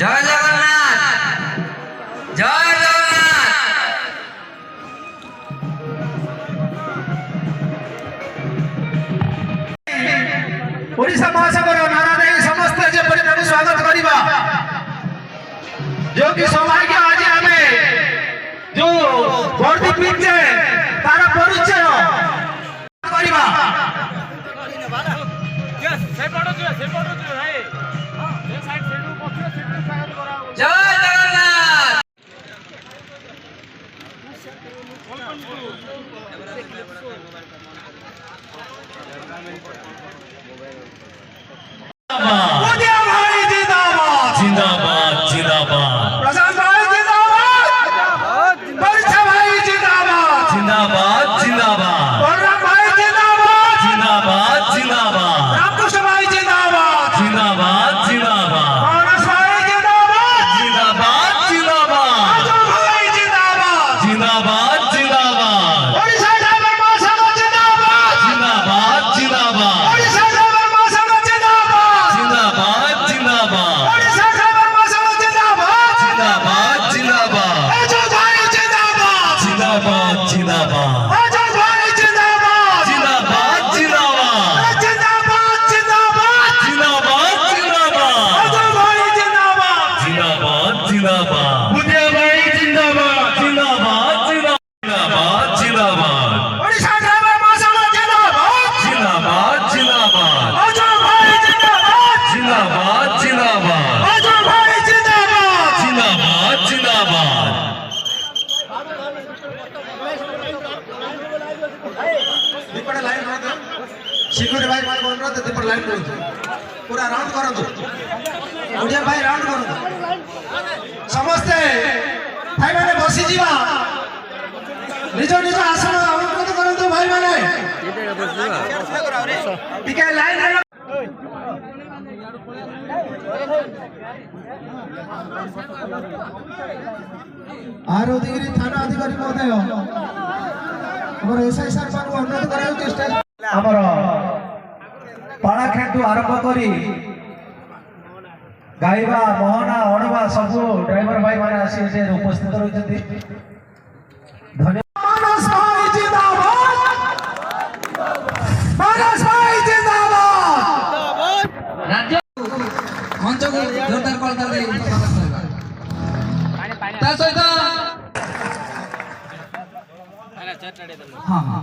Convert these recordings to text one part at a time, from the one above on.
জয় জগন্নাথ, জয় জগন্নাথ। ओडिशा महासागर नारा नहीं समस्त जेपरी ताकू स्वागत करिबा जो कि सौभाग्य आज हमें जो वर्दी पिंजे तारा परिचय करिबा जय जगन्नाथ। मोदिया भाई जिंदाबाद जिंदाबाद जिंदाबाद प्रशांत भाई जिंदाबाद परीक्षा भाई जिंदाबाद जिंदाबाद जिंदाबाद बलराम भाई जिंदाबाद जिंदाबाद जिंदाबाद रामकृष्ण भाई जिंदाबाद जिंदाबाद जिंदाबाद मानस भाई जिंदाबाद जिंदाबाद जिंदाबाद अजय भाई जिंदाबाद जिंदाबाद जिंदाबाद ओडिशा ड्राइवर महासंघ जिंदाबाद जिंदाबाद जिंदाबाद ओडिशा ड्राइवर महासंघ जिंदाबाद जिंदाबाद जिंदाबाद ओडिशा ड्राइवर महासंघ जिंदाबाद जिंदाबाद जिंदाबाद अजय भाई जिंदाबाद जिंदाबाद जिंदाबाद अजय भाई जिंदाबाद जिंदाबाद जिंदाबाद जिंदाबाद जिंदाबाद जिंदाबाद जिंदाबाद अजय भाई जिंदाबाद जिंदाबाद जिंदाबाद मोदिया भाई जिंदाबाद जिंदाबाद जिंदाबाद जिंदाबाद ओडिशा ड्राइवर महासंघ जिंदाबाद जिंदाबाद जिंदाबाद अजय भाई जिंदाबाद जिंदाबाद जिंदाबाद अजय भाई जिंदाबाद जिंदाबाद जिंदाबाद दीपड़ लाइन रख सिक्योरिटी भाई मान बोल रहा था दीपड़ लाइन करो पूरा राउंड करो ओडिया भाई राउंड करो समस्ते भाई माने बसी जीवा निज निज आसन अलंकृत करंतु भाई माने टिके लाइन रे आरोदिगिरी थाना अधिकारी महोदय हमर एसआई सर को अनुरोध करायो चेष्टा हमर पाळाखेटू आरंभ करी गाइबा मोहना अणवा सब ड्राइवर भाई माने आसी जे उपस्थित रहिसथि धन्यवाद। मानस भाई जिंदाबाद, मानस भाई जिंदाबाद। राज्य मंच को जोरदार करताल दे ता सहित हां हां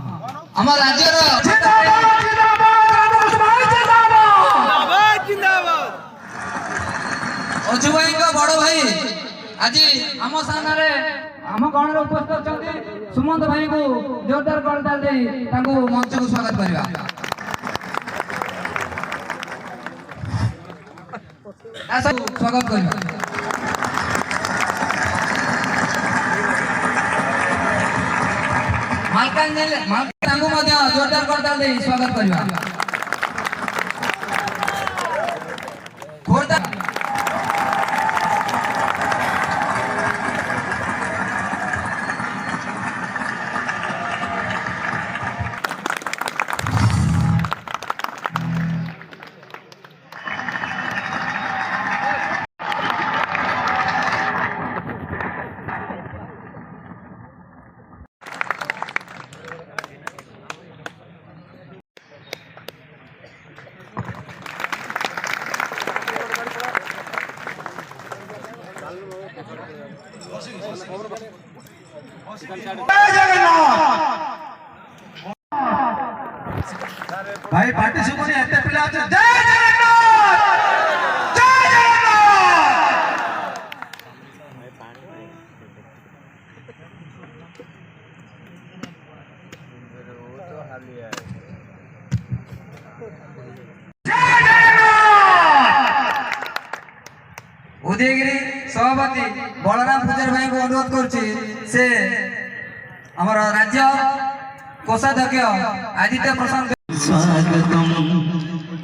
हमर राज्य रो जिंदाबाद जिंदाबाद मानस भाई जिंदाबाद जिंदाबाद अजू भाई का बड़ भाई आज आम सामने आम गण उपस्थित अछंती सुमंत भाई को जोरदार करताल दे तांको मंच को स्वागत करबा। ऐसा स्वागत करबा। मालकानगिरी तांको मध्य जोरदार करताल दे स्वागत करबा। खोर्धा भाई पार्टी से कोनी एते पिला जय जगन्नाथ, जय जगन्नाथ। उदयगिरी सभापति बलराम पूजार भाई को अनुरोध करुच्ची से आम राज्य कोषाध्यक्ष आदित्य प्रसाद स्वागतम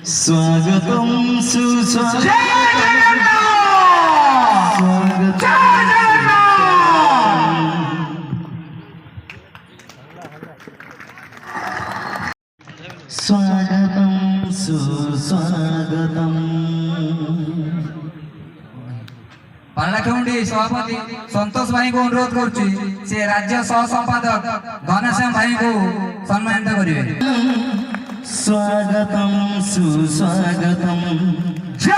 स्वागतम सुस्वागतम जय जगन्नाथ, जय जगन्नाथ। स्वागतम सुस्वागतम ପାରଳାଖେମୁଣ୍ଡି ସଭାପତି ସନ୍ତୋଷ ଭାଇଙ୍କୁ ଅନୁରୋଧ କରୁଛି ସେ ରାଜ୍ୟ ସହ ସମ୍ପାଦକ ଘନଶ୍ୟାମ ଭାଇଙ୍କୁ ସମ୍ମାନିତ କରିବେ। ସ୍ୱାଗତଂ ସୁସ୍ୱାଗତଂ ଜୟ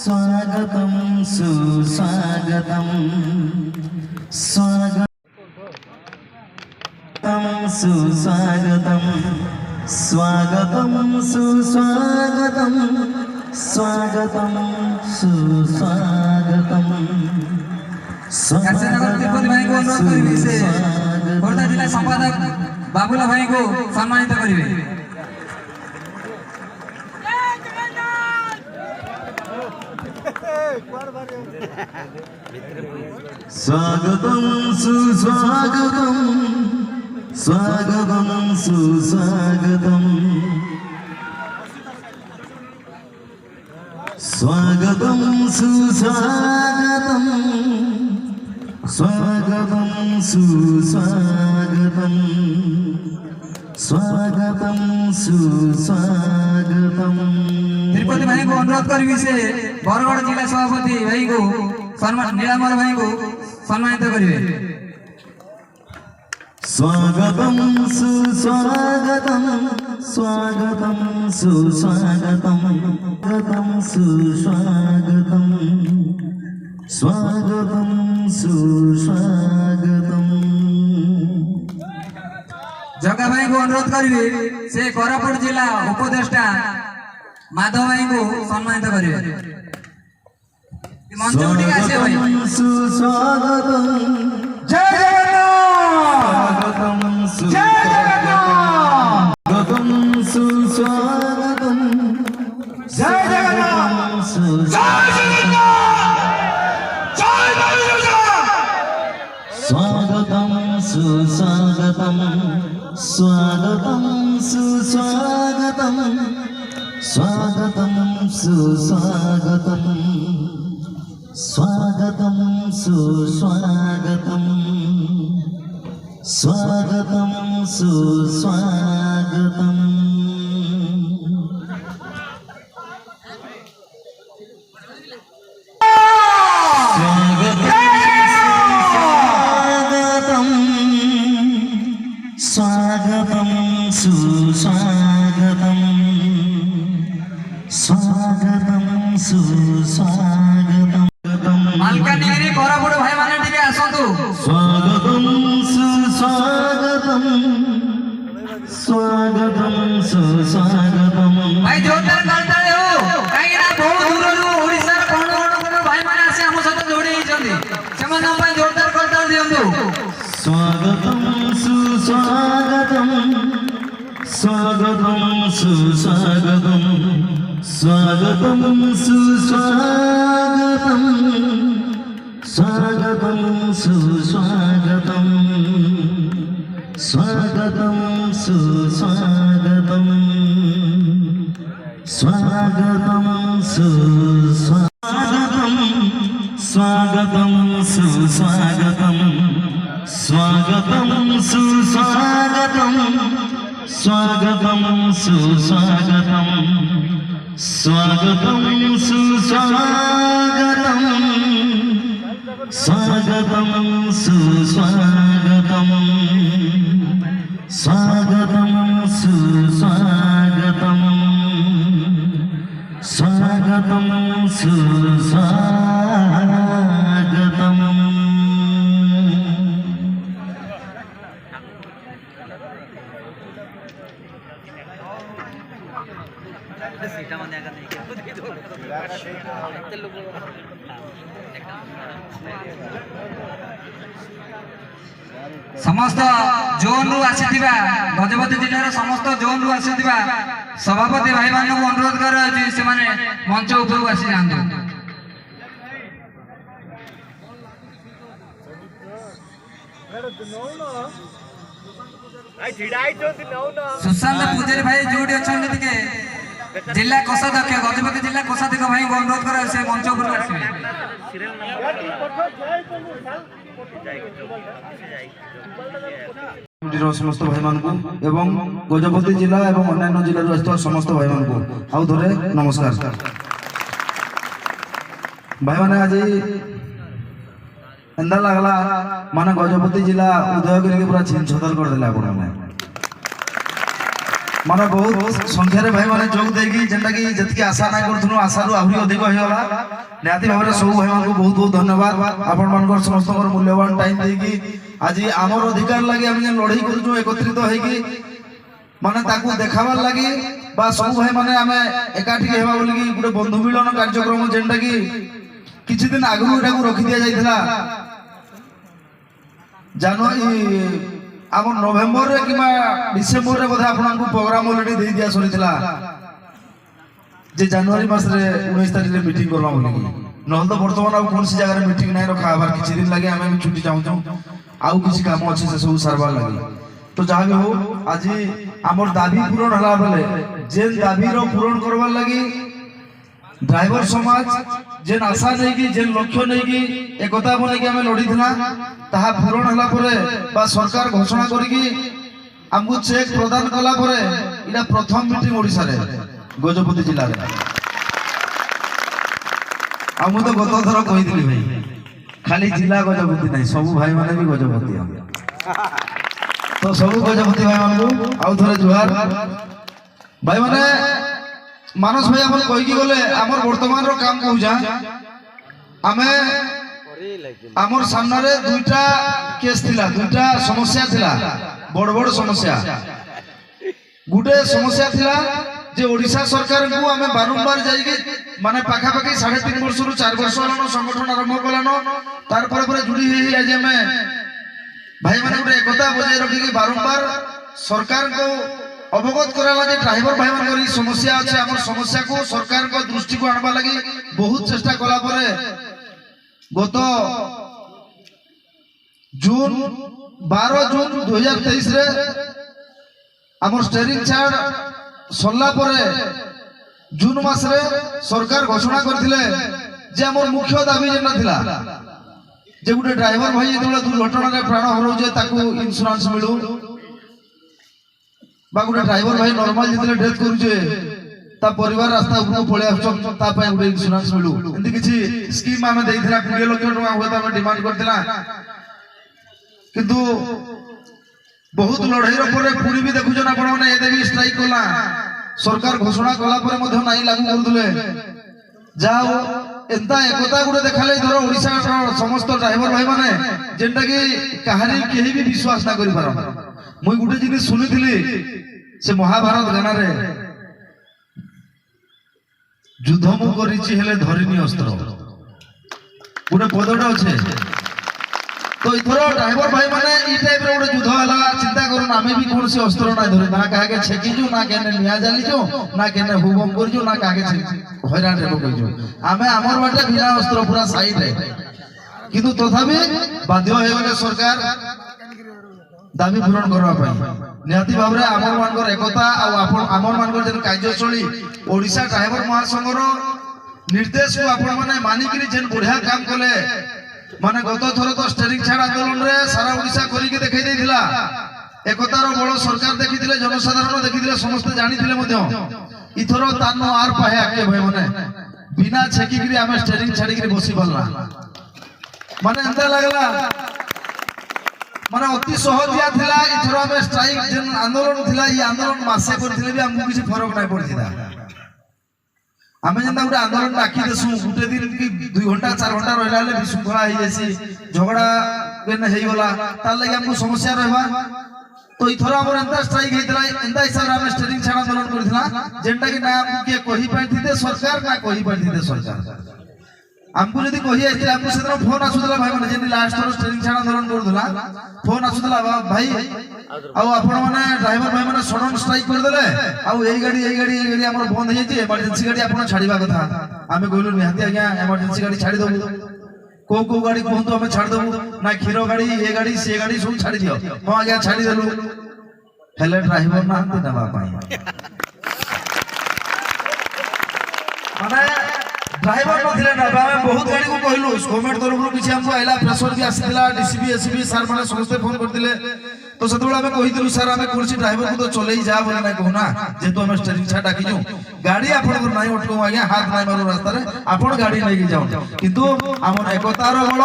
ସ୍ୱାଗତଂ ସୁସ୍ୱାଗତଂ ସ୍ୱାଗତଂ ସୁସ୍ୱାଗତଂ ସ୍ୱାଗତଂ ସୁସ୍ୱାଗତଂ ସ୍ୱାଗତଂ ସୁସ୍ୱାଗତଂ କାଶୀନଗର ତିରୁପତି ଭାଇଙ୍କୁ ଅନୁରୋଧ କରିବି ସେ ଖୋର୍ଦ୍ଧା ଜିଲ୍ଲା ସମ୍ପାଦକ ବାବୁଲା ଭାଇଙ୍କୁ ସମ୍ମାନିତ କରିବେ। স্বাগতং সুস্বাগতং স্বাগতং সুস্বাগতং স্বাগতং সুস্বাগতং স্বাগতং সুস্বাগতং স্বাগতং সুস্বাগতং ତିରୁପତି ଭାଇଙ୍କୁ ଅନୁରୋଧ କରିବି ସେ ବରଗଡ଼ ଜିଲ୍ଲା ସଭାପତି ଭାଇଙ୍କୁ ନୀଳାମ୍ବର ଭାଇଙ୍କୁ ସମ୍ମାନିତ କରିବେ। স্বাগতং সুস্বাগতং স্বাগতং সুস্বাগতং স্বাগতং সুস্বাগতং স্বাগতং সুস্বাগতং ଜଗା ଭାଇଙ୍କୁ ଅନୁରୋଧ କରିବି ସେ କୋରାପୁଟ ଜିଲ୍ଲା ଉପଦେଷ୍ଟା ମାଧବ ଭାଇଙ୍କୁ ସମ୍ମାନିତ କରିବେ। ମଞ୍ଚକୁ ଟିକେ ଆସିବେ ଭାଇ। সুস্বাগতং ଜୟ স্বাগতং সুস্বাগতং ଜୟ স্বাগতম সুস্বাগতম স্বাগতম সুস্বাগতম স্বাগতম সুস্বাগতম স্বাগতম সুস্বাগতম স্বাগতম সুস্বাগতম স্বাগতম সুস্বাগতম স্বাগতম সুস্বাগতম ମାଲକାନଗିରି କୋରାପୁଟ ଭାଇମାନେ ଟିକେ ଆସନ୍ତୁ। ସ୍ୱାଗତଂ ସୁସ୍ୱାଗତଂ ସ୍ୱାଗତଂ ସୁସ୍ୱାଗତଂ ଭାଇ ଜୋରଦାର ତାଳି ହଉ କାହିଁକି ନା ବହୁ ଦୂରରୁ ଓଡ଼ିଶାର କୋଣ କୋଣରୁ ଭାଇମାନେ ଆସି ଆମ ସହିତ ଯୋଡ଼ି ହେଇଛନ୍ତି ସେମାନଙ୍କ ପାଇଁ ଜୋରଦାର ତାଳି ଦିଅନ୍ତୁ। ସ୍ୱାଗତଂ ସୁସ୍ୱାଗତଂ ସ୍ୱାଗତଂ ସୁସ୍ୱାଗତଂ ସ୍ୱାଗତଂ ସୁସ୍ୱାଗତଂ ସ୍ୱାଗତଂ ସୁସ୍ୱାଗତଂ ସ୍ୱାଗତଂ ସୁସ୍ୱାଗତଂ ସ୍ୱାଗତଂ ସୁସ୍ୱାଗତଂ ସ୍ୱାଗତଂ ସୁସ୍ୱାଗତଂ ସ୍ୱାଗତଂ ସୁସ୍ୱାଗତଂ ସ୍ୱାଗତଂ ସୁସ୍ୱାଗତଂ ସ୍ୱାଗତଂ ସୁସ୍ୱାଗତଂ ସ୍ୱାଗତଂ ସୁସ୍ୱାଗତଂ ସ୍ୱାଗତଂ ସୁସ୍ୱାଗତଂ ସ୍ୱାଗତଂ ସୁସ୍ୱାଗତଂ ସମସ୍ତ ଜୋନ୍ରୁ ଆସିଥିବା ଗଜପତି ଜିଲ୍ଲାର ସମସ୍ତ ଜୋନ୍ରୁ ଆସିଥିବା ସଭାପତି ଭାଇମାନଙ୍କୁ ଅନୁରୋଧ କରାଯାଉଛି ସେମାନେ ମଞ୍ଚ ଉପରକୁ ଆସି ଯାଆନ୍ତୁ। ସୁଶାନ୍ତ ପୂଜାରୀ ଭାଇ ଯୋଉଠି ଅଛନ୍ତି ଟିକେ ଜିଲ୍ଲା କୋଷାଧ୍ୟକ୍ଷ ଗଜପତି ଜିଲ୍ଲା କୋଷାଧ୍ୟକ୍ଷ ଭାଇଙ୍କୁ ଅନୁରୋଧ କରାଯାଉଛି ସେ ମଞ୍ଚ ଉପରକୁ ଆସିବେ। समस्त भाई मान को एवं गजपति जिला एवं अन्य जिला आसता समस्त भाई मान को आउ थोड़े नमस्कार भाई मैंने आज एंदा लगला माने गजपति जिला उदयगिरी के पूरा छीन छतर कर देला आपण माने बहुत संख्या भाई मैंने जोग देगी जेंटा कि जतकी आशा ना करथुनु आशा रु आहुरी अधिक होयला निहाती भाव सब भाई मान को बहुत बहुत धन्यवाद आपण मानकर समस्त मूल्यवान टाइम देगी आज आमर अधिकार लगे आम लड़ाई करूँ एकत्रित होगी माने ताकू देखाबार लगी बा सब भाई माने आमे एकाठी हेबा बोली गोटे बंधु मिलन कार्यक्रम जेनटा कि किछि दिन आगु एटा को रखि दिया जाइथिला जनवरी आम नवेम्बर रे कि डिसेम्बर रे बोधे आपन प्रोग्राम ऑलरेडी दे दिया सरीथिला जे जनवरी मास रे 19 तारिख रे मीटिंग करबा बोली नहल तो वर्तमान अब कौन सी जगह रे मीटिंग नहीं रखा आबार किछि दिन लगे आमे छुट्टी जाऊ आउ किसी काम अच्छे से सब सारबार लगे तो जहाँ भी हो आज आमर दाबी पूरण हला बेले जेन दाबी रो पूरण करबार लगी ड्राइवर समाज जेन आशा नहीं की जेन लक्ष्य नहीं की एकता बने कि हमें लड़ी थिला ताहा पूरण हला परे बा सरकार घोषणा करी कि हमको चेक प्रदान कला परे इडा प्रथम मीटिंग ओडिसा रे गजपति जिल्ला रे हम तो गत थर कहि दिली भाई खाली जिला गजपति नहीं सब भाई माने भी गजपति तो सब गजपति भाई मान को आउ थरे जुहार भाई माने मानस भाई अपन कहि की गले हमर वर्तमान रो काम कहूजा हमें हमर सामने रे दुईटा केस थिला दुईटा समस्या थिला बड़ बड़ समस्या गुटे समस्या थिला जे ओडिशा सरकार को हमें बारंबार जाइके माने पाखा पाखी 3.5 वर्ष रु 4 वर्ष हलानो संगठन आरंभ कलानो तार पर जुड़ी हे आज हमें भाई माने गुटे एकता बजाय रखी कि बारंबार सरकार को अवगत कराला जे ड्राइवर भाई मान करी समस्या আছে हमर समस्या को सरकार को दृष्टि को आनबा लागि बहुत चेष्टा कला परे गत जून 12 जून 2023 रे हमर स्टीयरिंग चार्ट सरला परे जून मास रे सरकार घोषणा करथिले जे हमर मुख्य दाबी जेना थिला जे गुटे ड्राइवर भाई जेतबेला दुर्घटना रे प्राण हरौ जे ताकू इंश्योरेंस मिलू बा गुटे ड्राइवर भाई नॉर्मल जेतले डेथ करू जे ता परिवार रास्ता ऊपर पळे आछन ता पय गुटे इंश्योरेंस मिलू एंदी किछि स्कीम आमे देइथिला 20 लाख टका होता हम डिमांड करथिला किंतु बहुत लड़ाई पर पुरी भी देखुन आपण माने ए देवी स्ट्राइक कला सरकार घोषणा कला पर मध्य नाही लागू करदुले जाओ एंता एकता गुडे देखाले धरो ओडिसा समस्त ड्राइवर भाई माने जेंटा कि कहानी केही भी विश्वास ना करि पारो मुई गुटे जिनि सुनिथिली से महाभारत गाना रे युद्ध मु करिछि हेले धरिनी अस्त्र गुटे पदटा अछि तो इथरो ड्राइवर भाई माने ई टाइप रे उडे युद्ध हला चिंता करू ना हमें भी कोन से अस्त्र ना धरि ना काहे के छेकी जो ना केने निया जाली जो ना केने हुबम कर जो ना काहे के हैरान रे कोइ जो हमें हमर बाटे बिना अस्त्र पूरा साइड है किंतु तथापि बाध्य होय गले सरकार दाबी पूरण करबा पई निहाती भाव रे हमर मानकर एकता आ आपण हमर मानकर जेन कार्यशैली ओडिसा ड्राइवर महासंघ रो निर्देश को आपण माने मानि कि जेन बढ़िया काम कले माने गत थर तो स्टीयरिंग छाड़ आंदोलन रे सारा ओडिसा करी के देखाई देथिला एकतार बड़ सरकार देखिथिले जनसाधारण देखिथिले समस्त जानिथिले मध्य इथरो तानो आर पाहे आके भाई माने बिना छेकी कि हमें स्टीयरिंग छाड़ी के बसी बलना माने एंता लागला माने अति सहजिया थिला इथरो हमें स्ट्राइक जेन आंदोलन थिला ई आंदोलन मासे करथिले भी हमकु किछि फरक नै पड़थिला हमें जेंता गुटे आंदोलन राखी देसु गुटे दिन की 2 घंटा 4 घंटा रहला ले विशृंखला होई जेसी झगड़ा केन हेई गला तार लागि हमकु समस्या रहबा तो इथरा हमर एंता स्ट्राइक हेतला एंता हिसाब रे हम स्टीयरिंग छाड़ आंदोलन करथिला जेंटा कि ना हमकु के कहि पाइथिते सरकार ना कहि पाइथिते सरकार हमकु यदि कहि आइथिला हमकु सेतरा फोन आसुतला भाई माने जेनी लास्ट रो स्टीयरिंग छाड़ आंदोलन करदला फोन आसुतला भाई आ आपण माने ड्राइवर भाई माने सडन स्ट्राइक कर देले आ एई गाड़ी हमर बंद हे जे इमरजेंसी गाड़ी आपण छाड़ीबा कथा आमे कहलु निहाती आज्ञा इमरजेंसी गाड़ी छाड़ी दबु को गाड़ी कहंतु हमें छाड़ दबु ना खीरो गाड़ी ए गाड़ी से गाड़ी सब छाड़ी दियो हां आज्ञा छाड़ी देलु हेले ड्राइवर ना हंते नबा पाई माने ड्राइवर नथिले ना आमे बहुत गाड़ी को कहलु गवर्नमेंट तरफ किछि हमको आइला प्रेशर भी आसीला डीसीबी एसीबी सर माने समस्त फोन करथिले तो सतबेला आमे कहिदिलु सर आमे कोनसी ड्राइवर को तो चलेई जा बोले ना कहूना जेतु आमे स्टीयरिंग छा डाकी छु गाड़ी आपन को नाही उठको आज्ञा हाथ नाही मारू रास्ता रे आपन गाड़ी नै कि जाओ किंतु हमर एकतार बळ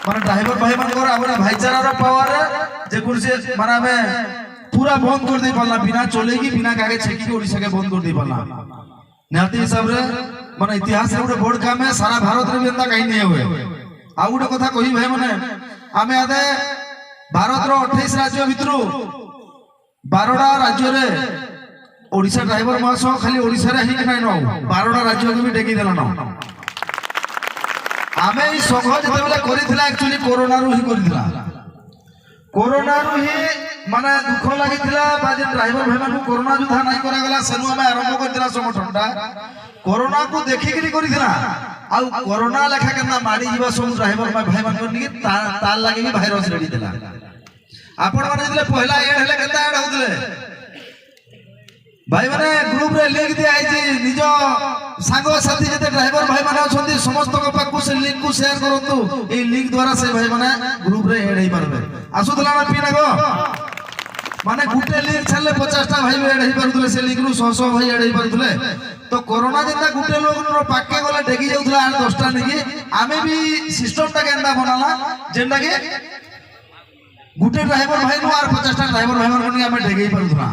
माने ड्राइवर भाई मान को हमर भाईचारा पावर जे कोनसी माने आमे पूरा बंद कर दे पाला बिना चलेगी बिना कागे छेकी ओडिसा के बंद कर दे पाला निहाती हिसाब रे माने इतिहास रे बड़ काम है सारा भारत रे बेंदा कहीं नहीं हुए आ गुटे कथा कहि भाई माने आमे आदे भारत रो 28 राज्य भितरु 12टा राज्य रे ओडिसा ड्राइवर महासंघ खाली ओडिसा रे ही नै न 12टा राज्य के भी डेकी देला न आमे ई संघ जते बेले करिथिला एक्चुअली कोरोना रु ही करिथिला कोरोना रु ही माने दुख लागिथिला बाजे ड्राइवर भाई मानु कोरोना जुधा नाही करा गला सेनु आमे आरंभ करथिला संगठनटा कोरोना को देखि करी करिथिला आ कोरोना लेखा केना माडी जीवा सब ड्राइवर भाई मान नि तार लागि भी भाइरस रेडी दिला आपण माने जले पहला एड हेले केता एड होतले भाई माने ग्रुप रे लिंक दिया आइछि निजो सांगो साथी जते ड्राइवर भाई माने अछंती समस्त को पाकु से लिंक को शेयर करंतु ए लिंक द्वारा से भाई माने ग्रुप रे एड हे परबे आसुतला ना पिना गो माने गुटे लिंक छले 50 टा भाई एड हे परथले से लिंक रु 100 भाई एड हे परथले तो कोरोना जेता गुटे लोग रो पाके गले डेगी जाउतला 10 टा नेकी आमे भी सिस्टम टा केंदा बनाला जेंदा के गुटे ड्राइवर भाई नो आर 50 टा ड्राइवर भाई मन आमे डेगी परथला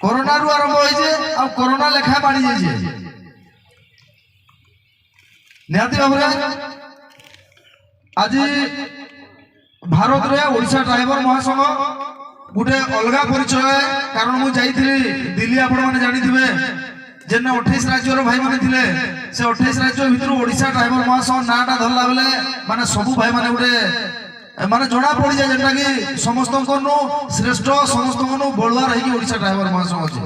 कोरोना रु आरंभ होई जे आ कोरोना लेखा बाणी जे निहाती भाबरे आज भारत रे ओडिशा ड्राइवर महासंघ गुटे अलगा परिचय कारण मु जाईथिली दिल्ली आपण माने जानि थिबे जेने 28 राज्य रो भाई माने थिले से 28 राज्य भितर ओडिशा ड्राइवर महासंघ नाटा धरला बेले माने सबु भाई माने गुटे माने जोड़ा पड़ी जाए जेंटा कि समस्त को नु श्रेष्ठ समस्त को नु बळुआ रही कि ओडिशा ड्राइवर महासंघ अछि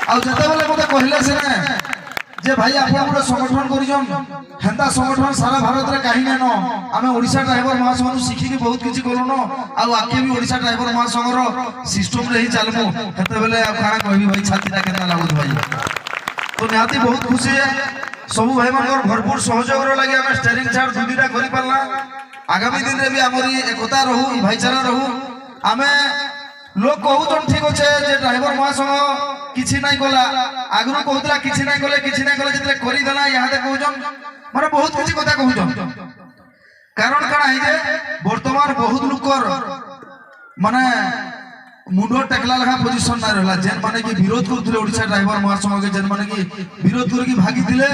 आ जते बेले मते कहिले से जे भाई आपण गुटे संगठन करिजन हेंता संगठन सारा भारत रे काहे न आमे ओडिशा ड्राइवर महासंघ नु सिखि कि बहुत किछि करलो न आ आके भी ओडिशा ड्राइवर महासंघ रो सिस्टम रे ही चालमु हेते बेले आ खाना कहबी भाई छातीटा केना लागुत भाई तो निहाती बहुत खुशी है सब भाई मानकर भरपूर सहयोग रो लागि आमे स्टीयरिंग चार्ज दुदीटा करि पारला आगामी दिन रे भी हमरी एकता रहू भाईचारा रहू आमे लोग कहउछन ठीक होछे जे ड्राइवर महासंघ किछि नाही कोला आगरु कहउतला किछि नाही कोले जतले करि देला यहाँ दे कहउछन माने बहुत किछि कथा कहउछन कारण काना है जे वर्तमान बहुत लोकर माने मुंडो टेकला लखा पोजीशन ना रहला जेन माने कि विरोध करथले ओडिशा ड्राइवर महासंघ के जेन माने कि विरोध करके भागी दिले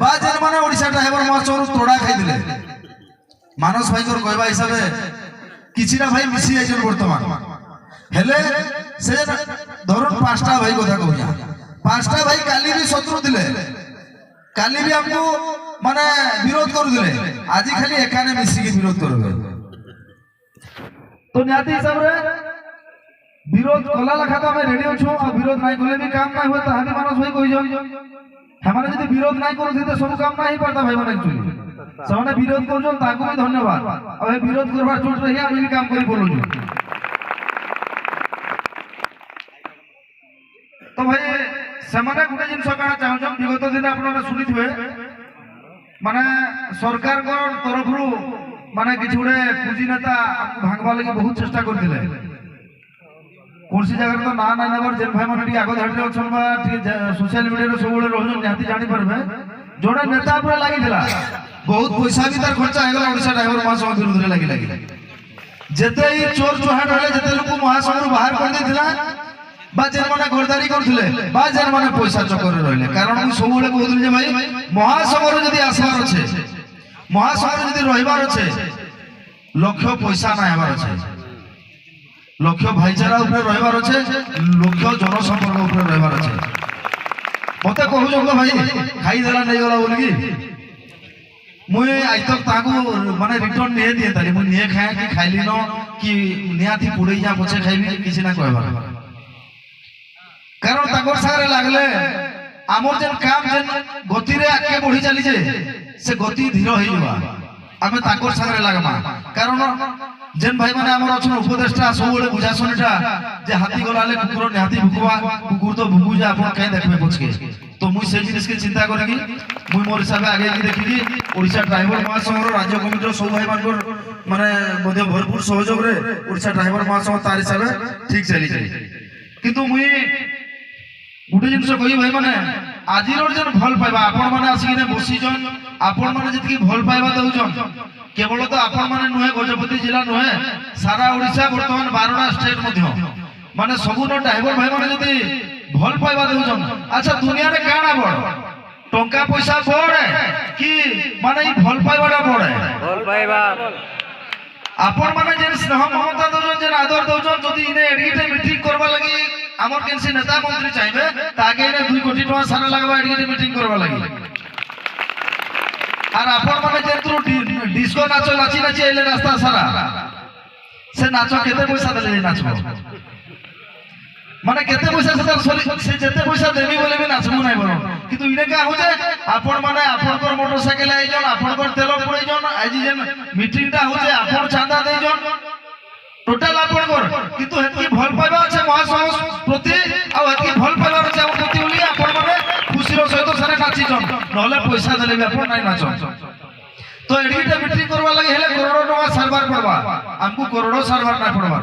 बा जेन माने ओडिशा ड्राइवर महासंघ तोड़ा खाइ दिले मानस भाई को कहबा हिसाब किछि ना भाई मिसी आइजन वर्तमान हेले से धरन पांचटा भाई कथा कहूया पांचटा भाई काली भी शत्रु दिले काली भी हमको माने विरोध करू दिले आज खाली एकाने मिसी के विरोध करबे तो न्याती हिसाब रे विरोध कला लखा तो हमें रेडी अछु और विरोध नहीं कले भी काम नहीं होता हानि मानस भाई कहि जो हमारे यदि विरोध नहीं करू थे सब काम नहीं पड़ता भाई माने एक्चुअली सबने विरोध कर जो ताको भी धन्यवाद अब ए विरोध करबा चोट रही हम भी काम करी बोलू तो भाई समाने गुटे जिंस काना चाहू छन विगत दिन आपन सुनि थवे माने सरकार को तरफ रु माने किछ गुटे पूंजी नेता भागवा लागि बहुत चेष्टा कर दिले कोनसी जगह तो ना ना नगर जेन भाई माने आगो धाडी अछन बा सोशल मीडिया रे सब रहन निहाती जानि परबे जोडे नेता पूरा लागि दिला बहुत पैसा भी तार खर्चा हेगला ओडिशा ड्राइवर महासंघ विरुद्ध रे लागि जेते ही चोर चोहाट होले जेते लोक महासंघ रु बाहर कर देथिला बा जेन माने गोरदारी करथिले बा जेन माने पैसा चक्कर रे रहले कारण हम सब बेले कहथि जे भाई महासंघ रे जदी आसबार अछि महासंघ रे जदी रहिबार अछि लक्ष्य पैसा ना हेबार अछि लक्ष्य भाईचारा ऊपर रहिबार अछि लक्ष्य जनसंपर्क ऊपर रहिबार अछि मते कहू जो भाई खाई देला नै गला बोलगी मुई आज तक ताको माने रिटर्न नहीं दिए ताली मुई नहीं खाया कि खाइली न कि नियाथी पुड़े जा पछे खाइबी किछि ना कहबा कारण ताकोर सारे लागले आमर जेन काम जेन गति रे आके बढ़ी चली जे से गति धीर होई जबा आमे ताकोर सारे लागमा कारण जेन भाई माने हमर अछन उपदेष्टा सब बेले बुझासनटा जे हाथी गलाले कुकुर निहाती भुकवा कुकुर तो भुकु जा अपन कहीं देखबे पछके तो मुई से जिनिस के चिंता करी मुई मोर हिसाब आगे की देखी ओडिशा ड्राइवर महासंघर राज्य कमिटर सब भाई मानकर माने मध्य भरपूर सहयोग रे ओडिशा ड्राइवर महासंघ तार हिसाब ठीक चली जाए किंतु मुई गोटे जिनिस कही भाई माने आज जेन भल पाइबा आपण माने आसिक बसीचन आपण माने जति भल पाइबा दउचन केवल तो आपण माने नुहे गजपति जिला नुहे सारा ओडिशा वर्तमान 12टा स्टेट मध्य माने सबुन ड्राइवर भाई माने जति भल पाइबा दउचन अच्छा दुनिया रे काना बड़ टंका पैसा बड़ कि माने ई भल पाइबाटा बड़ भल पाइबा आपण माने जेन स्नेह ममता दउचन जेन आदर दउचन जति इने एडिटे मीटिंग करबा लागि आमर केनसी नेता मंत्री चाहिए ताके इने 2 कोटी टका सारा लागबा एडिटे मीटिंग करबा लागि আর আপন মানে যেহেতু ডিস্কো নাচ নাচি নাচি এলে রাস্তা সারা সে নাচ কেতে পয়সা দেলে নাচব মানে কেতে পয়সা সে যেতে পয়সা দেবি বলে বি নাচবু নাই বল কিন্তু ইনে কা হচ্ছে আপন মানে আপনকর মোটরসাইকেল আইজন আপনকর তেল পড়াইজন আজি যেন মিটিংটা হচ্ছে আপন চাঁদা দেইজন টোটাল আপনকর কিন্তু হেতকি ভাল পাইবা আছে মহাসংঘ প্রতি আর হেতকি ভাল পাইবার আছে আমার প্রতি বলি আপন মানে খুশির সহিত সারা নাচিজন নহলে পয়সা দেলে আপন নাই নাচন তো এডিটা মিটিং করবা লাগি হেলে করোড় টাকা সারবার পড়বা আমকু করোড় সারবার না পড়বা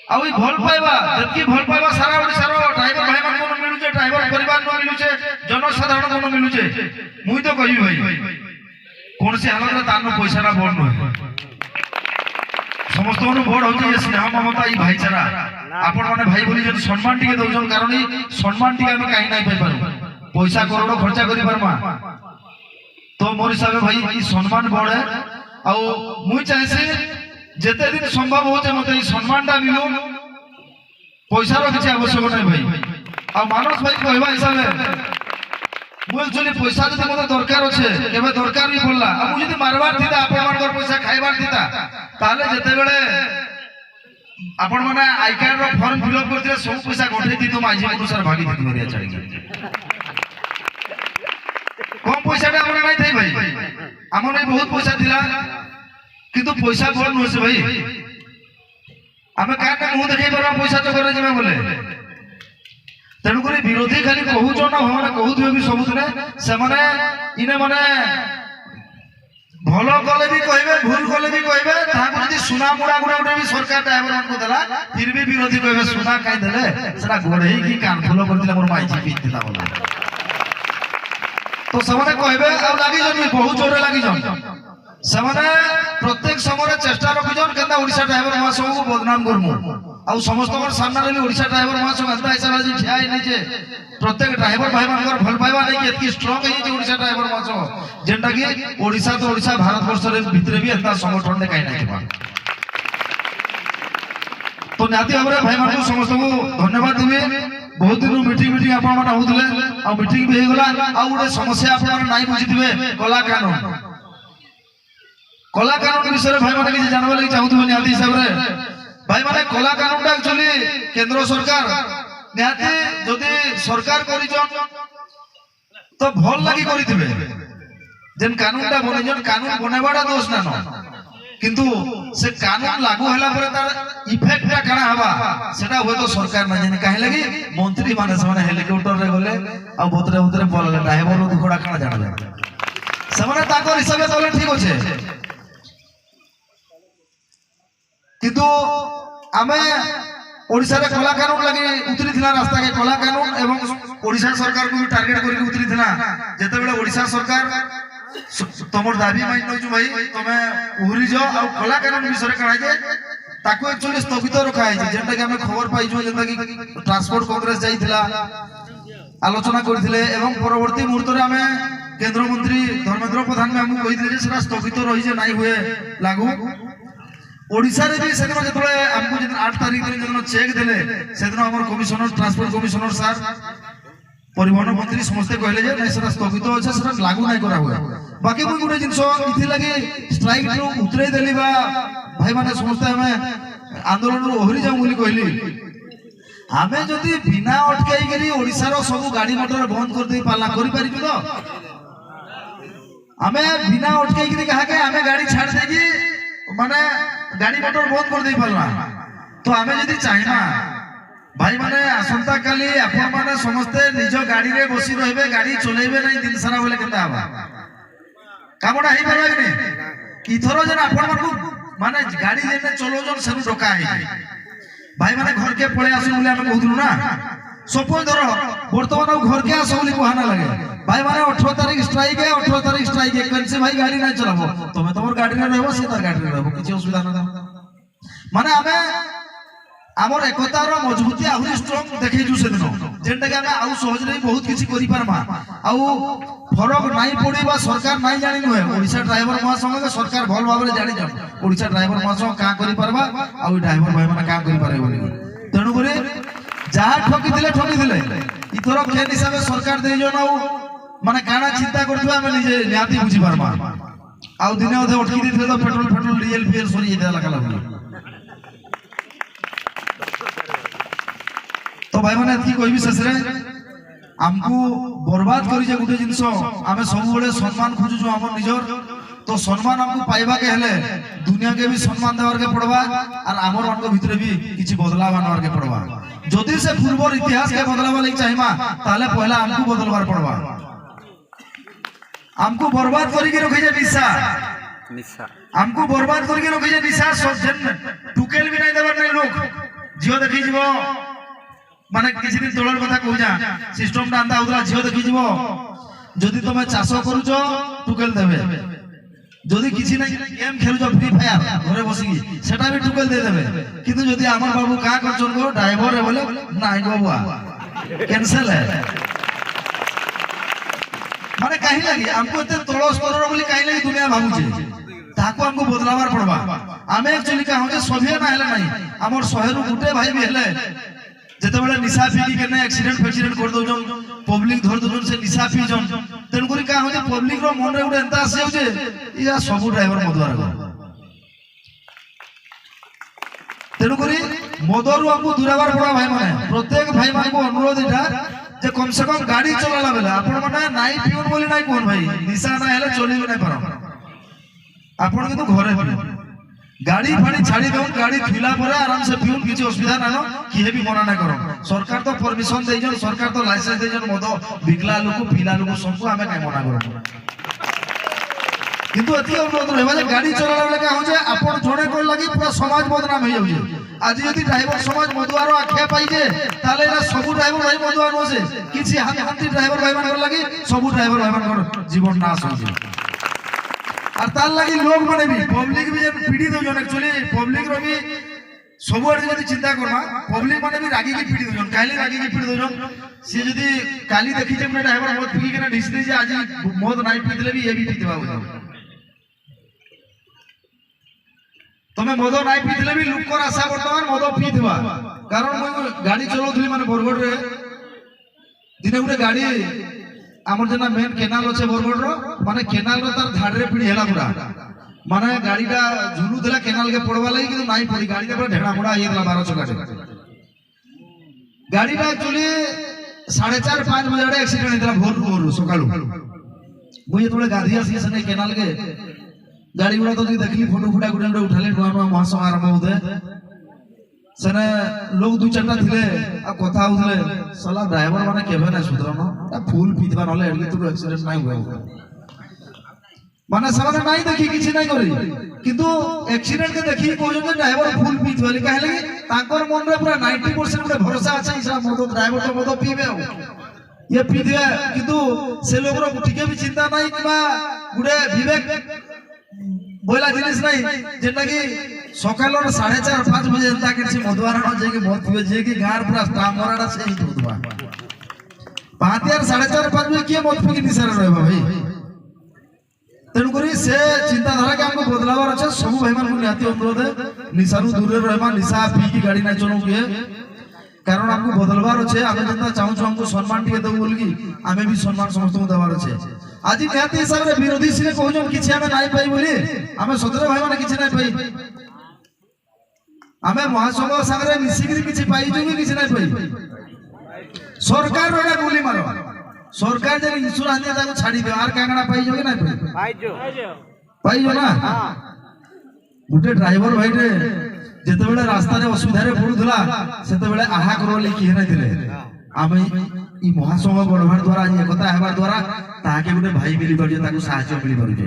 আর ওই ভাল পাইবা যেতকি ভাল পাইবা সারা ওড়িশার ড্রাইভার ভাই মান কোন মিলুছে ড্রাইভার পরিবার ন মিলুছে জনসাধারণ কোন মিলুছে মুই তো কইবি ভাই কোনসি হালতরে তার পয়সাটা বড় নয় সমস্ত বড় হচ্ছে যে স্নেহ মমতা এই ভাইচারা আপন মানে ভাই বলি যদি সম্মান টিকে দউজন কারণ এই সম্মান টিকে আমি কাই নাই পাই পারু পয়সা করোড় খরচা করি পারমা তো মোর হিসাবে ভাই এই সম্মান বড় আও মুই চাইছি যেতে দিন সম্ভব হচ্ছে মতে এই সম্মানটা মিলু পয়সার কিছু আবশ্যক নাই ভাই আর মানুষ ভাই কইবা হিসাবে মুই একচুয়ালি পয়সা যদি মতে দরকার আছে কেবে দরকার নি পড়লা আর মুই যদি মারবার দিতা আপন মানকর পয়সা খাইবার দিতা তাহলে যেতে বেলে আপন মানে আই কার্ড র ফর্ম ফিল আপ করতে সব পয়সা গঠেই দিত মাঝি অনুসার ভাগি দিত করিয়া ছাড়ি কম পয়সাটা আমরা নাই থাই ভাই আমার এই বহুত পয়সা দিলা কিন্তু পয়সা বড় নছে ভাই আমি কাটা মুহ দেখাই পারবা পয়সা তো করে যাবে বলে তেণু করে বিরোধী খালি কহুছ না মানে কহুথিবে বি ସବୁଥିରେ ସେମାନେ ইনে মানে ভাল কলে বি কইবে ভুল কলে বি কইবে তাহাকে যদি সুনা মুড়া গুড়া গুড়া বি সরকার ড্রাইভার মানকু দেলা ফির বি বিরোধী কইবে সুনা কাই দেলে সেটা গোড়েই কি কান ফুল করতিলা মোর মাইছি পিট দিলা বলে তো ସେମାନେ কইবে আর লাগি জন বহু জোরে লাগি জন ସେମାନେ প্রত্যেক সময় চেষ্টা রখিজন কেননা ওড়িশা ড্রাইভার মহাসংঘ বদনাম করমু আর সমস্তর সামনে বি ওড়িশা ড্রাইভার মহাসংঘ এন্তা হিসাবে যে ঠিয়া হই নিছে প্রত্যেক ড্রাইভার ভাই মানকর ভাল পাইবা নাই কি এতকি স্ট্রং হই যে ওড়িশা ড্রাইভার মহাসংঘ যেটা কি ওড়িশা তো ওড়িশা ভারতবর্ষের ভিতরে বি এত সংগঠন দেখাই নাই কিবা তো নিহাতি ভাবে ভাই মানকু সমস্ত ধন্যবাদ দিবে বহুত দিন মিটিং আপন মানে হউতলে আর মিটিং বি হই গলা আর গোটে সমস্যা আপন মানে নাই বুঝিতিবে কলা কানুন কলা কানুন বিষয়ে ভাই মানে কিছু জানবা লাগি চাহুথিবে নিহাতি হিসাবে ভাই মানে কলা কানুনটা একচুয়ালি কেন্দ্র সরকার নিহাতি যদি সরকার করিছন তো ভাল লাগি করিথিবে যেন কানুনটা বনিছন কানুন বনেবাটা দোষ না কিন্তু সে কানুন লাগু হলা পরে তার ইফেক্টটা কানা হবা সেটা হয়তো সরকার না জানি কাহে লাগি মন্ত্রী মানে সমানে হেলিকপ্টার রে গলে আর ভতরে ভতরে বললে ড্রাইভার দুখড়া কানা জানলে সমানে তাকর হিসাবে বলে ঠিক আছে কিন্তু আমি ওড়িশার কলা কানুন লাগি উতরি থিলা রাস্তা কে কলা কানুন এবং ওড়িশা সরকার কো টার্গেট করি উতরি থিলা যেতেবেলে ওড়িশা সরকার তোমার দাবি মাই নইছু ভাই তুমি উহরি যাও আর কলা কানুন বিষয়ে কানা যে তাকু একচুয়ালি স্থগিত রখা হইছে যেটা কি আমি খবর পাইছো যেটা কি ট্রান্সপোর্ট কংগ্রেস যাইতিলা আলোচনা করিଥିଲେ এবং পরবর্তী মুহূর্তে আমি কেন্দ্রমন্ত্রী ধর্মেন্দ্র প্রধান আমি কইଥିଲେ যে সেটা স্থগিত রইছে নাই হুয়ে লাগু ওড়িশা রে বি সেদিন যেতলে আমকু যেদিন 8 তারিখ দিন যেদিন চেক দেলে সেদিন আমার কমিশনার ট্রান্সপোর্ট কমিশনার স্যার পরিবহন মন্ত্রী সমস্ত কইলে যে নাই সেটা স্থগিত আছে সেটা লাগু নাই করা হুয়ে বাকি মুই গুটে জিনিস ইথি লাগি স্ট্রাইক রু উতরে দেলি বা ভাই মানে সমস্ত আমি আন্দোলন রু ওহরি যাও বলি কইলি আমি যদি বিনা অটকাই গরি ওড়িশার সব গাড়ি মোটর বন্ধ করে দেই পালা করি পারিবি তো আমি বিনা অটকাই গরি কাহাকে আমি গাড়ি ছাড় দেগি মানে গাড়ি মোটর বন্ধ করে দেই পারলা তো আমি যদি চাই না भाई माने आसंता काली आपण माने समस्ते निज गाड़ी रे बसी रहबे गाड़ी चलेबे नहीं दिन सारा बोले केता हबा कामडा ही परबा कि नहीं इथरो जन आपण मानकु माने गाड़ी जेने चलो जन सब डका है भाई माने घर के पळे आसु बोले हम कहथुनु ना सपोज धरो वर्तमान घर के आसो बोली बहाना लगे भाई माने 18 तारीख स्ट्राइक है 18 तारीख स्ट्राइक है कनसे भाई गाड़ी नहीं चलाबो तमे तोर गाड़ी रे रहबो से तार गाड़ी रे रहबो किछ असुविधा ना माने आमे आमर एकतार मजबूती आहुरी स्ट्रॉन्ग देखैजु से दिन जेंटा के आमे आउ सहज रे बहुत किछि करि पारमा आउ फरक नाही पड़ीबा सरकार नाही जानि नहे ओडिसा ड्राइवर महासंघ के सरकार भल भाबरे जानि जम ओडिसा ड्राइवर महासंघ का करि पारबा आउ ड्राइवर भाई माने का करि पारे बोली तेनु करे जहा ठकी दिले इथरो के हिसाब सरकार दे जो नाउ माने काना चिंता करथुआ आमे निजे न्याती बुझी पारमा आउ दिने अधे अटकी दिथे तो पेट्रोल डीजल फेल सरी जेदा लगा लागली तो भाई माने एथि कहबी शेष रे हमको बर्बाद करी जे गुटे जिंस आमे सब बेले सम्मान खोजु जो हमर निजर तो सम्मान हमको पाइबा के हेले दुनिया के भी सम्मान देवार के पड़वा और हमर मान के भीतर भी किछि बदलाव आनवार के पड़वा जदि से पूर्वर इतिहास के बदलावा लई चाहिमा ताले पहला हमको बदलवार पड़वा हमको बर्बाद करी के रखै जे निशा हमको बर्बाद करी के रखै जे निशा सब जन टुकेल भी नहीं देवार नहीं लोग जियो देखि जीवो माने किछि दिन तोलर कथा कहू जा सिस्टम ता आंदा उदला जियो देखि जीवो जदि तमे चासो करूजो टुकेल देबे जदि किछि नै गेम खेलुजो फ्री फायर घरे बसिकी सेटा भी टुकेल दे देबे किंतु जदि हमर बाबू का करछन गो ड्राइवर रे बोले नाइ गो बुआ कैंसिल है माने काहे लागि हमको एते तोलो स्तर रो बोली काहे लागि दुनिया भाबुचे ताको हमको बदलावार पड़बा आमे एक्चुअली का हो जे सभे ना हेले नाही हमर शहर गुटे भाई भी हेले जेते बेले निशा पी के ने एक्सीडेंट कर दो जन पब्लिक धर दो जन से निशा पी जन तेन करी का हो जे पब्लिक रो मन रे उडे एंता आसी हो जे या सब ड्राइवर मदुआर गो तेन करी मदरु हमको दुराबार पड़ा भाई माने प्रत्येक भाई मान को अनुरोध इटा जे कम से कम गाड़ी चलाला बेला आपण माने नाइ पिउन बोली नाइ कोन भाई निशा ना हेले चली भी नाइ पारो आपण के तो घरे पड़े गाड़ी फाड़ी छाड़ी दउन गाड़ी फिला पर आराम से पिउन किछि असुविधा ना किहे भी मना ना करो सरकार तो परमिशन दे जन सरकार तो लाइसेंस दे जन मद बिकला लोक पिला लोक सबको हमें काय मना करो किंतु एति अनुरोध रहबा जे गाड़ी चलाला बेला का हो जे आपण जोड़े कोन लागि पूरा समाज बदनाम हो जाउजे आज यदि ड्राइवर समाज मदुआरो आख्या पाई जे ताले ना सब ड्राइवर भाई मदुआर हो से किछि हाथी ड्राइवर भाई मान लागि सब ड्राइवर भाई मान जीवन नाश हो जे और तार लगी लोग माने भी पब्लिक भी जब पीड़ित हो जन एक्चुअली पब्लिक रो भी सब आड़ जदी चिंता करबा पब्लिक माने भी रागी की पीड़ित हो जन काली रागी की पीड़ित हो जन से जदी काली देखि जे ड्राइवर मत पी के ना डिस दे जे आज मौत नाइ पीतले भी ये भी पीतबा हो तमे मद नाइ पीतले भी लोकर आशा वर्तमान मद पीतबा कारण मैं गाड़ी चलाउथली माने बरगड़ रे दिने गुटे गाड़ी आमर जेना मेन केनाल अच्छे बरगड़ रो माने केनाल रो तार धाड़ रे पिड़ी हेला पूरा माने गाड़ीटा झुलू देला केनाल के पड़वा लागि कि नाइ पड़ी गाड़ी पूरा ढेड़ा मुड़ा ये 12 चका गाड़ीटा एक्चुअली 4:30-5 बजे रे एक्सीडेंट हेतला भोर सकाळू मुई थोड़े गाधी आसी सने केनाल के गाड़ी गुड़ा तो देखली फोटो फुटा गुडे गुडे उठाले नुआ नुआ महासंघ आरंभ होते सने लोग दु चारटा थिले आ कथा होतले साला ड्राइवर माने केबे ना सुधरनो आ फुल पीतबा नले एडली तो एक्सीडेंट नाही होय माने साला नाही देखि किछि नाही करी किंतु एक्सीडेंट के देखि कोजो जे ड्राइवर फुल पीतबली काहे लागि तांकर मन रे पूरा 90% गुडे भरोसा আছে इसा मदो ड्राइवर तो मदो पीबे ये पीबे किंतु से लोग रो टिके भी चिंता नाही किबा गुडे विवेक बोला जिनिस नहीं जेटा कि सकाल 4:30-5 बजे एंता के मधुआरा जे कि बहुत पिए जे कि गार पूरा स्टामराडा से ही होतबा 4:30-5 बजे के मत पी निसार रहबा भाई तेनु करी से चिंताधारा के हमको बदलावर আছে सब भाई मान को निहाती अनुरोध है निसारु दूर रहबा निशा पी की गाड़ी ना चलो के कारण हमको बदलवार আছে आमे जनता चाहू हमको सम्मान टिके दउ बोलगी आमे भी सम्मान समस्त को देवार আছে आज निहाती हिसाब रे विरोधी से कहू जम किछि हमें नाही पाई बोली आमे सदर भाई माने किछि नाही पाई आमे महासंघ संगे मिसिकरी किछि पाई जो भी किछि नाही पाई सरकार रे गोली मारो सरकार जे इंश्योरेंस दे ताको छाड़ी दे आर कांगड़ा पाई जो कि नाही पाई जो ना हां गुटे ड्राइवर भाई रे যেতবেলে রাস্তায় অসুবিধারে পড়ুলা সেতবেলে আহা করো বলে কিহে নাই দিলে আমি এই মহাসংঘ গড়বার দ্বারা আজ একতা হেবার দ্বারা তাহাকে গোটে ভাই মিলি পারছে তাকে সাহায্য মিলি পারছে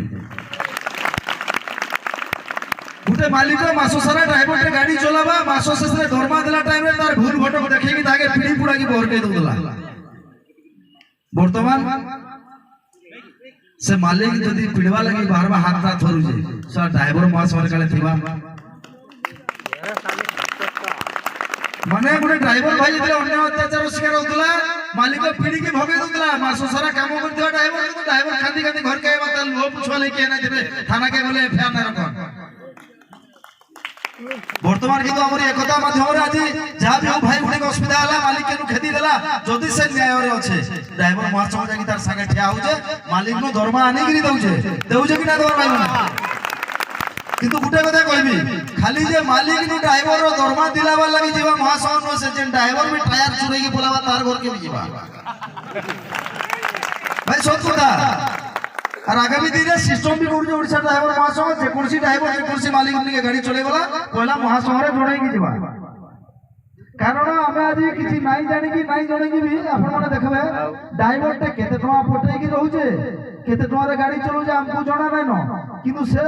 গোটে মালিক মাস সারা ড্রাইভরটে গাড়ি চলাবা মাস শেষে দরমা দেলা টাইমে তার ভুল ঘটক দেখেকি তাকে পিড়ি পুড়াকি বহরকাই দেউলা বর্তমান से मालिक जदि पिड़वा लगी बाहर में हाथ हाथ धरुजे सर ड्राइवर मास माने काले थिबा माने गुटे ड्राइवर भाई जदि अन्य अत्याचार शिकार होतला मालिक पिड़ी के भगे दोतला मासो सारा काम करथिबा ड्राइवर खांदी खांदी घर के बता लो पुछवा लेके ना देबे थाना के बोले एफआईआर ना रखो বর্তমান কিন্তু আমার একতা মাধ্যমে আজি যা भी ভাই গুড়ে অসুবিধা হলা মালিক কেন খেদি দেলা যদি সে ন্যায়রে আছে ড্রাইভার মাছ সময় কি তার সাথে ঠিয়া হউছে মালিক নো দরমা আনি গরি দেউছে কি না দর ভাই মানে কিন্তু গুটে কথা কইবি খালি যে মালিক নো ড্রাইভার रो দরমা দিলাবা লাগি जीवा महासंघ नो से जे ड्राइवर भी टायर चुराई के बोलावा तार घर के भी जीवा भाई सत কথা আর আগামী দিনে সিস্টেম भी করছে ওড়িশা ড্রাইভার মহাসংঘ যে কোনসি ড্রাইভার যে কোনসি মালিক নিকে গাড়ি চলে গলা পয়লা মহাসংঘরে জড়াই কি ଯିବା কারণ আমি আজি কিছু নাই জানি কি নাই জনে কি আপন মানে দেখবে ড্রাইভারটা কেতে টাকা পটাই কি রহুছে কেতে টাকারে গাড়ি চলাউছে আমকু জনা নাই ন কিন্তু সে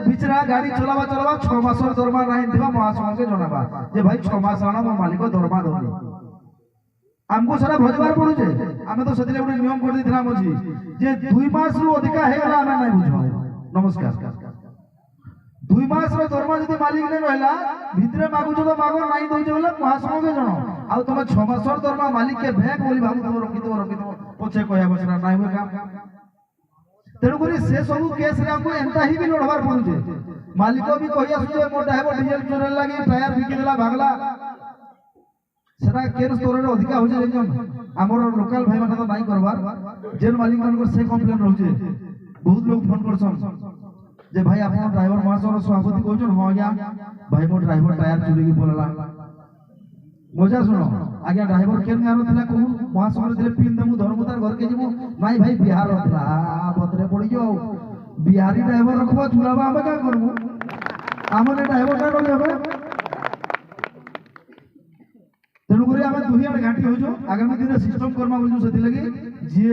বিচরা গাড়ি চলাবা 6 মাসর দরমা নাই দিবা মহাসংঘকে জনাবা যে ভাই 6 মাস আনা মো মালিক দরমা দউনি हमको सारा भजबार पड़ुचे आमे तो सदिले गोटे नियम कर दिथिला मझी जे 2 मास रु अधिका हे गला आमे नै बुझो नमस्कार 2 मास रो दरमा जदी मालिक नै रहला भितरे मागु जो मागो नै दोजे बोले महासंघ के जनो आ तुम 6 मास रो दरमा मालिक के भेक बोली भाबु तुम रखि दो पछे कहया बसरा नै हो काम तेनु करी से सब केस रे हमको एंता ही भी लड़बार पड़ुचे मालिको भी कहिया सुजे मोटा हेबो डीजल चोरे लागी टायर बिकी देला भागला सेटा केन स्तरे अधिका हो जाय जन हमर लोकल भाई माने तो नाही करबार जेन मालिक मान से कंप्लेन रहउचे बहुत लोग फोन करछन जे भाई आपन ड्राइवर महासंघ सभापति कहछन हो गया भाई मो ड्राइवर टायर चुरी की बोलला मजा सुनो आगे ड्राइवर केन गारो थिला को महासंघ दिले पिन देमु धर्मतार घर के जिमु नाही भाई बिहार रहला बतरे पड़ी जो बिहारी ड्राइवर रखबो चुराबा हम का करबो हमने ड्राइवर का रहबे तेणुकरी आम दुनिया घाटी हो आगामी दिन सिस्टम करमा बोलू से लगी जी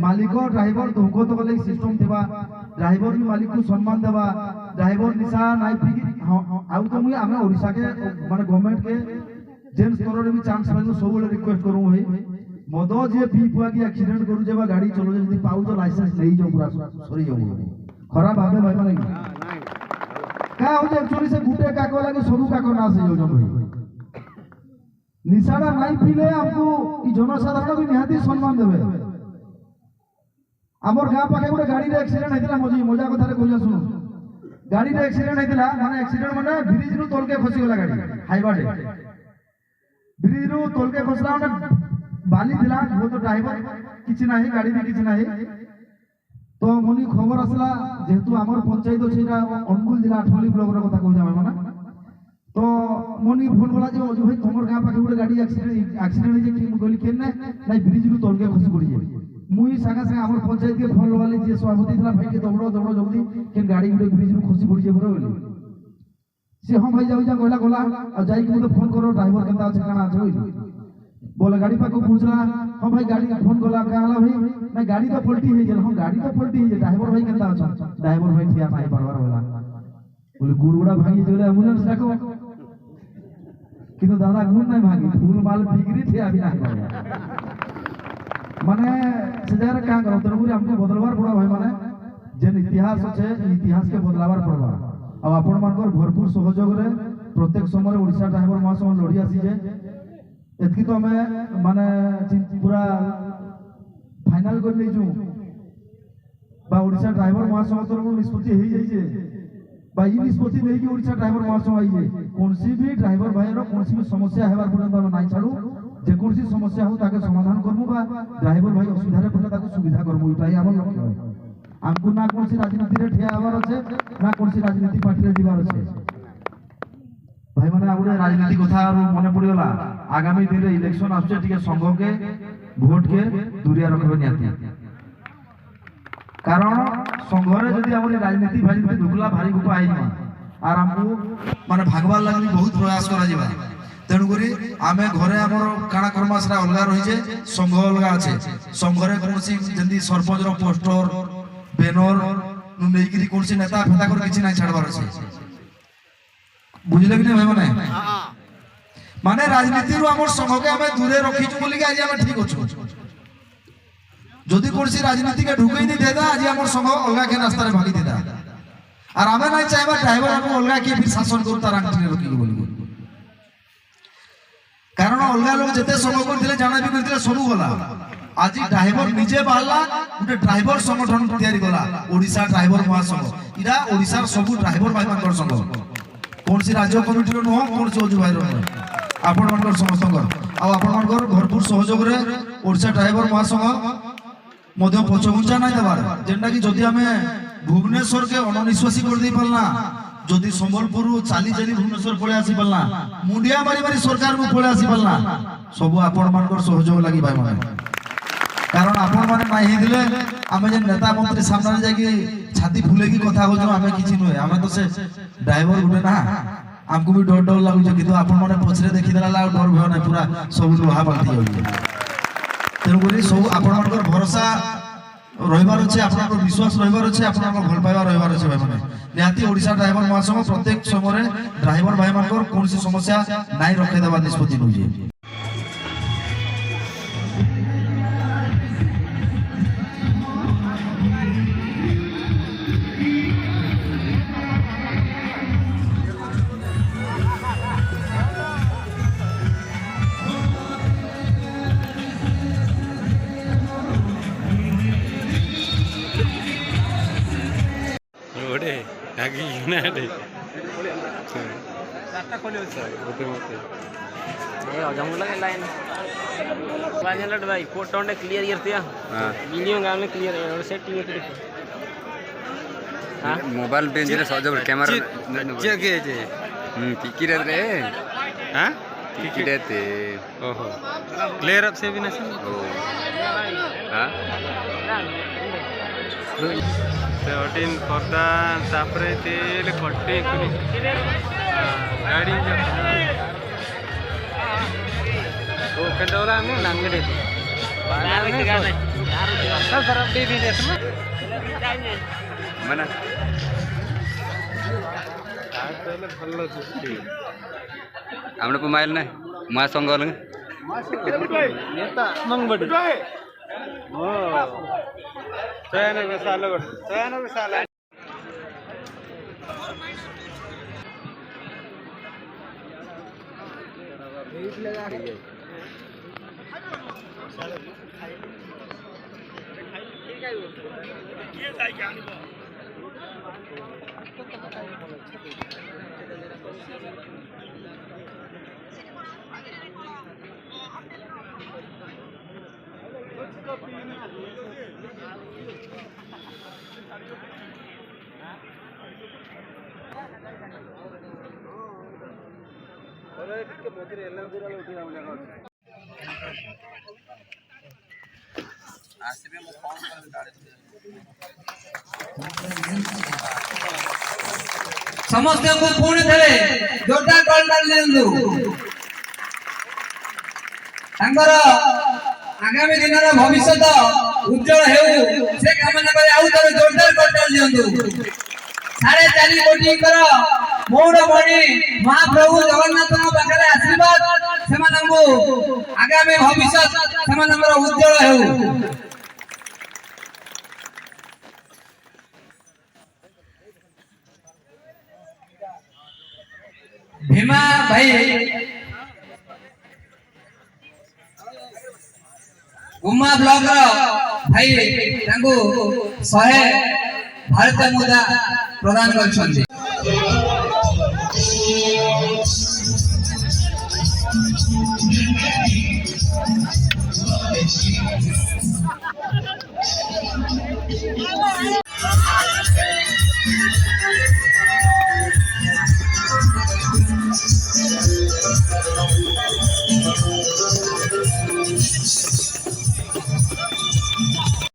मालिक ड्राइवर धोको तो लगे सिस्टम देवा ड्राइवर भी मालिक को सम्मान देवा ड्राइवर निशा नाइ पी आउ तो मुई आमे ओडिसा के माने गवर्नमेंट के जेन स्तर रे भी चांस पाइलो सब बेले रिक्वेस्ट करू भाई मद जे पी पुआ की एक्सीडेंट करू जेबा गाड़ी चलो जल्दी पाउ तो लाइसेंस ले जो पूरा सरी जो खराब भाबे भाई माने का हो जे एक्चुअली से गुटे काको लागे सबु काको ना से जो भाई निशाड़ा नहीं पीले हमको ई जनसाधारण भी निहाती सम्मान देबे हमर गां पाखे गोटे गाड़ी रे एक्सीडेंट हेतिला मजा कथा रे कहिया सुनो गाड़ी रे एक्सीडेंट हेतिला माने एक्सीडेंट माने ब्रिज रु तलके खसी गला गाड़ी हाईवा रे ब्रिज रु तलके खसला माने बाली थिला वो तो ड्राइवर किछि नाही गाड़ी भी किछि नाही तो मनी खबर आसला जेहेतु हमर पंचायत छिरा अनुगुल जिला आठवली ब्लॉक रे कथा कहू जामे माने तो मनी फोन बोला जे अजू भाई तमर गां पाखे गोटे गाड़ी एक्सीडेंट जे कि गली केन नाही ब्रिज रु तलके खसी पड़ी जे मुई सागा सागा हमर पंचायत के फोन लगाली जे सभापति थिला भाई के दौड़ो जल्दी केन गाड़ी गोटे ब्रिज रु खसी पड़ी जे बरो बोली से हम भाई जाऊ जा कहला गला आ जाई के मते फोन करो ड्राइवर केता আছে काना আছে बोले गाड़ी पाको पहुंचला हम भाई गाड़ी फोन गला कहला भाई ना गाड़ी तो पलटी हो गेल हम गाड़ी तो पलटी हो ड्राइवर भाई केता আছে ड्राइवर भाई ठिया पाई परवार होला बोले गुड़गुड़ा भागी जोले एम्बुलेंस डाको কিন্তু দাদা গুণ নাই ভাগি ফুল মাল বিক্রি থে আবি না মানে সেজার কাম করো তরুরি हमको বদলবার পড়া ভাই মানে যে ইতিহাস আছে ইতিহাস के বদলাবার পড়বা আর আপন মানকর ভরপুর সহযোগ রে প্রত্যেক সময় ওড়িশা ড্রাইভার মহাসংঘ লড়ি আসি যে এতকি তো আমি মানে পুরা ফাইনাল করে নেইছু বা ওড়িশা ড্রাইভার মহাসংঘ তরফ নিষ্পত্তি হই যাইছে भाई निष्पत्ति नहीं कि ओडिशा ड्राइवर महासंघ आई जे कोनसी भी ड्राइवर भाई रो कोनसी भी समस्या हेबार पर्यंत हम नाही छाडू जे कोनसी समस्या हो ताके समाधान करमु बा ड्राइवर भाई असुविधा रे पड़ले ताके सुविधा करमु इटाई हमर लक्ष्य है हमको ना कोनसी राजनीति रे ठिया हबार আছে ना कोनसी राजनीति पार्टी रे दिबार আছে भाई माने आउडे राजनीति कथा मने पड़ी गला आगामी दिन रे इलेक्शन आछे ठीक संघ के वोट के दूरिया रखबे नियाती कारण संघरे जदि हमर राजनीति भाजनीति ढुकला भारी गुपा आई আর আমକୁ মানে ভাগবার লাগি বহুত প্রয়াস করা যাবা তেণু করি আমি ঘরে আমার কাଣା কর্মা সেটা অলগা রয়েছে সংঘ অলগা আছে সংঘরে কোনসি যেমনি সরপঞ্চর পোস্টর ব্যানর নেইকি কোনসি নেতা ফেতা করে কিছু নাই ছাড়বার আছে বুঝলে কি না ভাই মানে রাজনীতির আমার সংঘকে আমি দূরে রখিছু বলি আজ আমি ঠিক অছু যদি কোনসি রাজনীতিকে ঢুকাই দি দেদা আজ আমার সংঘ অলগা কে রাস্তায় ভাগি দেদা আর আমি নাই চাইবা ড্রাইভার আমি অলগা কে ফির শাসন করু তার আংটিরে রখি বলি কারণ অলগা লোক যেতে সংঘ করলে জানা বি করলে সবু গলা আজি ড্রাইভার নিজে বাহারা গোটে ড্রাইভার সংগঠন তৈরি কলা ওড়িশা ড্রাইভার মহাসংঘ এটা ওড়িশার সবু ড্রাইভার ভাই মানকর সংঘ কোনসি রাজ্য কমিটির নুহ কোনসি অজু ভাইর আপন মানকর সমস্তঙ্কর আর আপন মানকর ভরপুর সহযোগরে ওড়িশা ড্রাইভার মহাসংঘ মধ্যে পছঘুঞ্চা নাই দেবার যেটা কি যদি আমি ভুবনেশ্বরকে অননিশ্বাসী করে দিয়ে পারলা যদি সম্বলপুর চালি চালি ভুবনেশ্বর পড়ে আসি পারলা মুন্ডিয়া মারি মারি সরকার পড়ে আসি পারলা সবু আপন মানকর সহযোগ লাগি ভাই মানে কারণ আপন মানে নাই দিলে আমি যে নেতা মন্ত্রী সামনে যাই ছাতি ফুলে কি কথা হচ্ছে আমি কিছু নয় আমি তো সে ড্রাইভার গুটে না আমকু भी डर डर लागुचे কিন্তু আপন মানে পছরে দেখি দেলা আর ডর ভয় নাই পুরা সব লোহা পাল্টি যাচ্ছে তেণু করি সব আপন মানকর ভরসা রহিবার আছে আপনার বিশ্বাস রহিবার আছে আপনার ভাল পাইবা রহিবার আছে ভাই মানে নিহাতি ওড়িশা ড্রাইভার মহাসংঘ প্রত্যেক সময়ে ড্রাইভার ভাই মানকর কোনসি সমস্যা নাই রখাই দেবার নিষ্পত্তি নউছে ওরে আগে না রে চারটা খোলে হচ্ছে ওতে মতে ए जमू लगे लाइन लाइन लट भाई कोट टोंडे क्लियर इरतिया हां वीडियो गाम में क्लियर और सेटिंग है हां मोबाइल पे जरा सजब कैमरा जगे जे की रे हां की रहते ओहो क्लियर अप से भी ना ओ हां 17 पर्दा तापरे तेल कट्टे कुनी गाड़ी ओ कंडोला में नंगड़े सब तरफ दे दी देस में मना ताले भल्लो सुस्ती हमने को माइल ना मा संग लंग नेता मंगबड ओ चयन बेसालो चयन बेसाला ସମସ୍ତେ ପୁଣି ଥରେ ଜୋରଦାର କଲଟାଲ ଦିଅନ୍ତୁ ତାଙ୍କର ଆଗାମୀ ଦିନର ଭବିଷ୍ୟତ ଉଜ୍ଜଳ ହେଉ ସେ କାମନା କରି ଆଉ ଥରେ ଜୋରଦାର କଲଟାଲ ଦିଅନ୍ତୁ 4.5 କୋଟିଙ୍କର ମୌନମଣି ମହାପ୍ରଭୁ ଜଗନ୍ନାଥଙ୍କ ପାଖରେ ଆଶୀର୍ବାଦ ସେମାନଙ୍କୁ ଆଗାମୀ ଭବିଷ୍ୟତ ସେମାନଙ୍କର ଉଜ୍ଜଳ ହେଉ भीमा भाई उमा ब्लॉक भाई तांको 100 भारत मुद्रा प्रदान करछन्ती